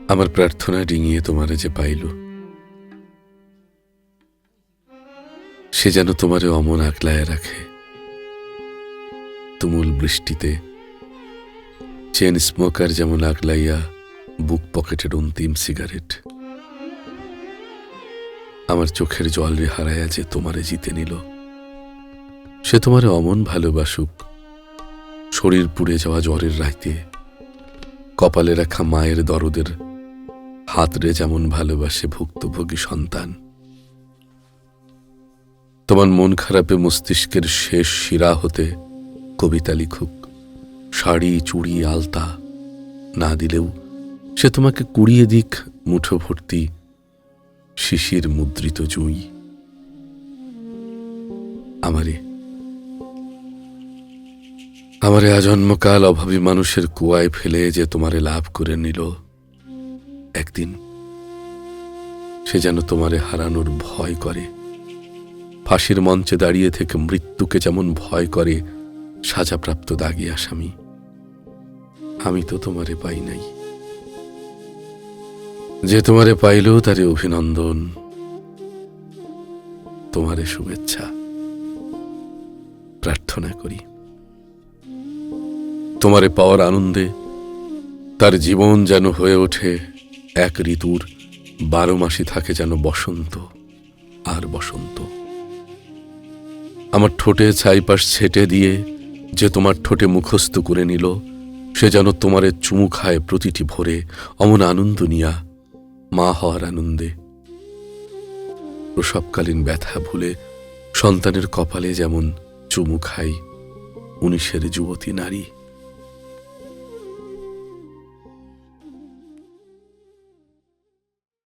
আমার প্রার্থনা ডিঙিয়ে তোমারে যে পাইল, সে যেন তোমারে অমন আগলায় রাখে। তুমুল বৃষ্টিতে চেন স্মোকার যেমন আগলাইয়া বুক পকেটের অন্তিম সিগারেট, আমার চোখের জল রে হারাইয়া যে তোমারে জিতে নিল, সে তোমারে অমন ভালোবাসুক। শরীর পুড়ে যাওয়া জ্বরের রাইতে কপালে রাখা মায়ের দরদের হাত রে যেমন ভালোবাসে ভুক্তভোগী সন্তান। তোমার মন খারাপে মস্তিষ্কের শেষ শিরা হতে কবিতা লিখুক, শাড়ি চুড়ি আলতা না দিলেও সে তোমাকে কুড়িয়ে দিক মুঠো ভর্তি শিশির মুদ্রিত জুঁই। আমারে আজন্মকাল অভাবী মানুষের কুয়ায় ফেলে যে তোমারে লাভ করে নিল, একদিন সে যেন তোমারে হারানোর ভয় করে। ফাঁসির মঞ্চে দাঁড়িয়ে থেকে মৃত্যুকে যেমন ভয় করে সাজাপ্রাপ্ত দাগী আসামি। আমি তো তোমারে পাই নাই, যে তোমারে পাইল তারে অভিনন্দন, তোমারে শুভেচ্ছা প্রার্থনা করি। তোমারে পাওয়ার আনন্দে তার জীবন যেন হয়ে ওঠে এক ঋতুর 12 মাসই থাকে যেন বসন্ত আর বসন্ত। আমার ঠোঁটে ছাইপাশ ছেটে দিয়ে যে তোমার ঠোঁটে মুখস্থ করে নিল, সে যেন তোমারে চুমু খায় প্রতিটি ভোরে অমন আনন্দ নিয়া, মা হওয়ার আনন্দে। প্রসবকালীন ব্যথা ভুলে সন্তানের কপালে যেমন চুমু খাই 19-এর যুবতী নারী।